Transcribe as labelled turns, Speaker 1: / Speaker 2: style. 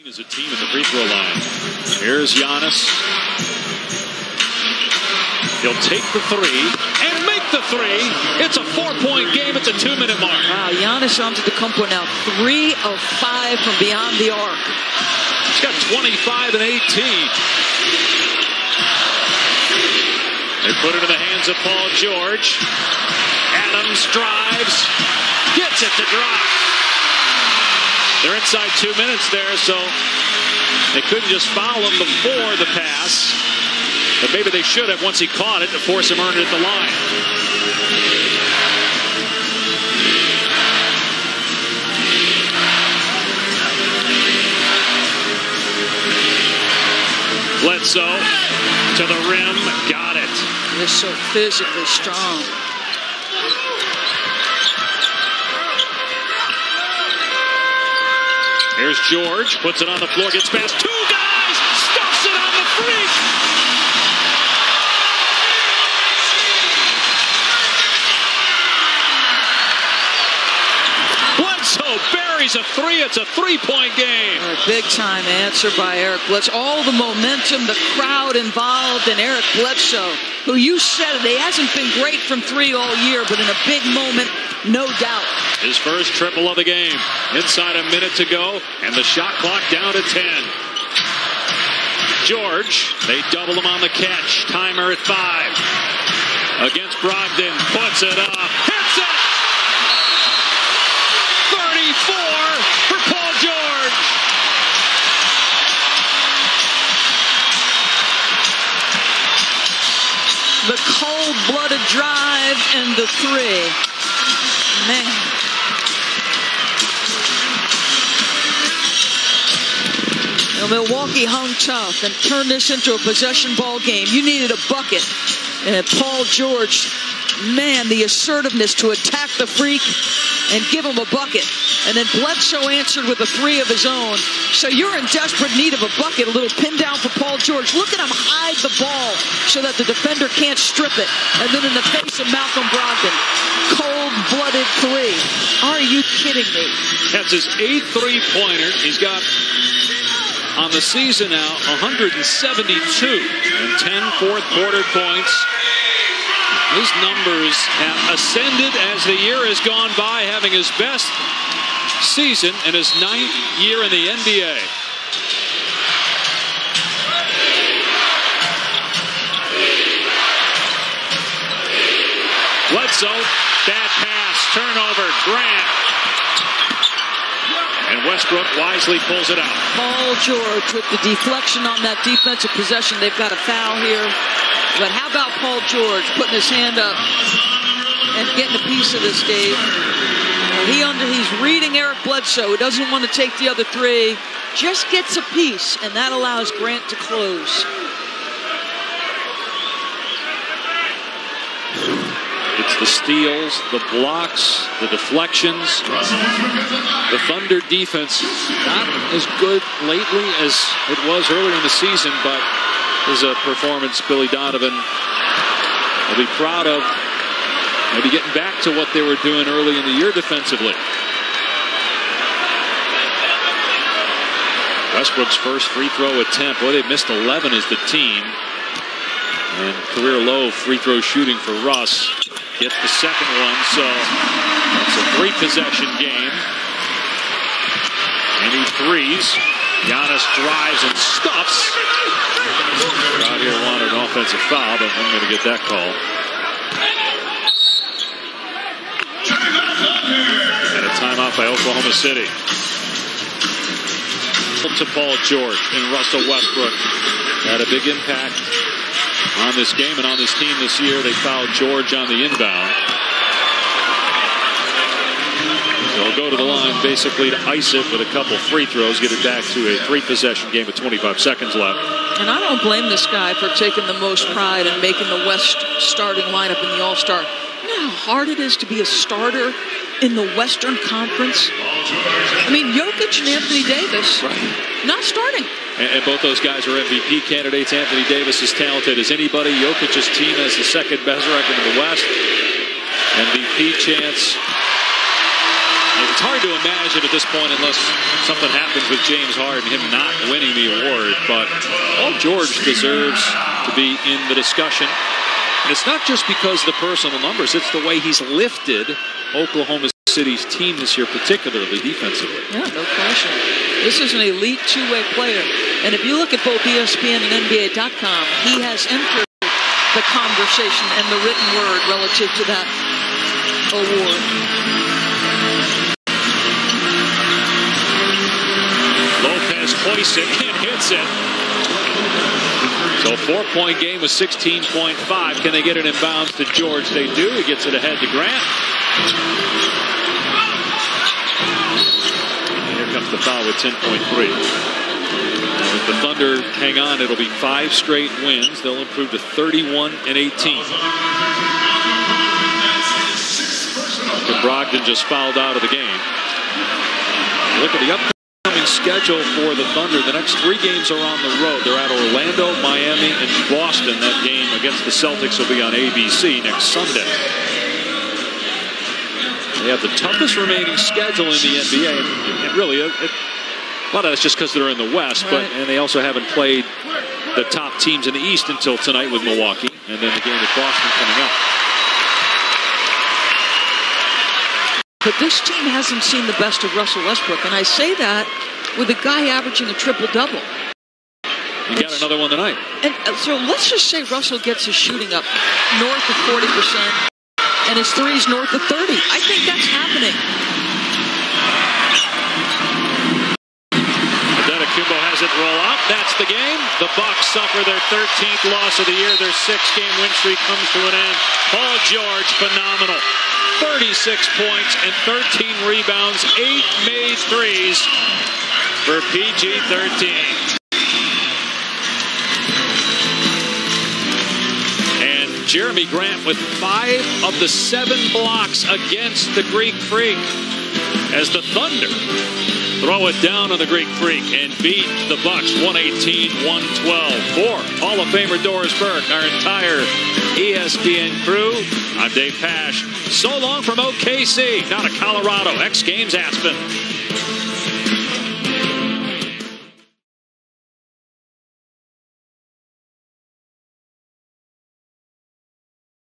Speaker 1: As a team at the free throw line. Here's Giannis. He'll take the three and make the three. It's a 4-point game. It's a 2-minute mark.
Speaker 2: Wow, Giannis Antetokounmpo now 3 of 5 from beyond the arc.
Speaker 1: He's got 25 and 18. They put it in the hands of Paul George. Adams drives, gets it to drop. They're inside 2 minutes there, so they couldn't just foul him before the pass. But maybe they should have once he caught it to force him earn it at the line. Bledsoe to the rim, got it.
Speaker 2: They're so physically strong.
Speaker 1: Here's George, puts it on the floor, gets past 2 guys, stuffs it on the freak. Bledsoe buries a 3. It's a 3-point game.
Speaker 2: A big-time answer by Eric Bledsoe. All the momentum, the crowd involved in Eric Bledsoe, who you said it, he hasn't been great from 3 all year, but in a big moment, no doubt.
Speaker 1: His first triple of the game. Inside a minute to go, and the shot clock down to 10. George, they double him on the catch. Timer at 5. Against Brogdon, puts it up, hits it! 34 for Paul George.
Speaker 2: The cold-blooded drive and the 3. Man. Milwaukee hung tough and turned this into a possession ball game. You needed a bucket. And Paul George, man, the assertiveness to attack the freak and give him a bucket. And then Bledsoe answered with a 3 of his own. So you're in desperate need of a bucket. A little pin down for Paul George. Look at him hide the ball so that the defender can't strip it. And then in the face of Malcolm Brogdon, cold-blooded 3. Are you kidding me?
Speaker 1: That's his 8th three-pointer. He's got, on the season now, 172 and 10 fourth-quarter points. His numbers have ascended as the year has gone by, having his best season in his 9th year in the NBA. Bledsoe, bad pass, turnover, Grant. And Westbrook wisely pulls it out.
Speaker 2: Paul George with the deflection on that defensive possession. They've got a foul here. But how about Paul George putting his hand up and getting a piece of this game? He's reading Eric Bledsoe, who doesn't want to take the other 3. Just gets a piece, and that allows Grant to close.
Speaker 1: It's the steals, the blocks, the deflections. The Thunder defense not as good lately as it was earlier in the season, but is a performance Billy Donovan will be proud of. Maybe getting back to what they were doing early in the year defensively. Westbrook's first free throw attempt. Boy, they missed 11 as the team. And career low free throw shooting for Russ. Gets the second one, so it's a 3-possession game. And he threes. Giannis drives and stuffs. Out here wanted an offensive foul, but I'm going to get that call. And a timeout by Oklahoma City. To Paul George and Russell Westbrook. Had a big impact on this game and on this team this year. They fouled George on the inbound. They'll go to the line basically to ice it with a couple free throws, get it back to a 3-possession game with 25 seconds left.
Speaker 2: And I don't blame this guy for taking the most pride in making the West starting lineup in the All-Star. You know how hard it is to be a starter in the Western Conference? I mean, Jokic and Anthony Davis, not starting.
Speaker 1: And both those guys are MVP candidates. Anthony Davis is talented as anybody. Jokic's team has the second best record in the West. MVP chance. If It's hard to imagine at this point unless something happens with James Harden, him not winning the award. But Paul George deserves to be in the discussion. And it's not just because of the personal numbers. It's the way he's lifted Oklahoma City's team this year, particularly defensively.
Speaker 2: Yeah, no question. This is an elite two-way player. And if you look at both ESPN and NBA.com, he has entered the conversation and the written word relative to that award.
Speaker 1: Lopez hoists it and hits it. So 4-point game with 16.5. Can they get it in bounds to George? They do. He gets it ahead to Grant. And here comes the foul with 10.3. If the Thunder hang on, it'll be 5 straight wins. They'll improve to 31-18. Brogdon just fouled out of the game. Look at the upcoming schedule for the Thunder. The next 3 games are on the road. They're at Orlando, Miami, and Boston. That game against the Celtics will be on ABC next Sunday. They have the toughest remaining schedule in the NBA. And really, a lot of that's just because they're in the West, and they also haven't played the top teams in the East until tonight with Milwaukee, and then the game with Boston coming up.
Speaker 2: But this team hasn't seen the best of Russell Westbrook, and I say that with a guy averaging a triple-double.
Speaker 1: You got another one tonight.
Speaker 2: And so let's just say Russell gets his shooting up north of 40% and his threes north of 30. I think that's happening.
Speaker 1: Kumbo has it roll out. That's the game. The Bucks suffer their 13th loss of the year. Their 6-game win streak comes to an end. Paul George, phenomenal. 36 points and 13 rebounds, 8 made threes for PG-13. And Jeremy Grant with 5 of the 7 blocks against the Greek Freak as the Thunder throw it down on the Greek Freak and beat the Bucks 118-112. For Hall of Famer Doris Burke, our entire ESPN crew, I'm Dave Pasch. So long from OKC, down to Colorado, X Games Aspen.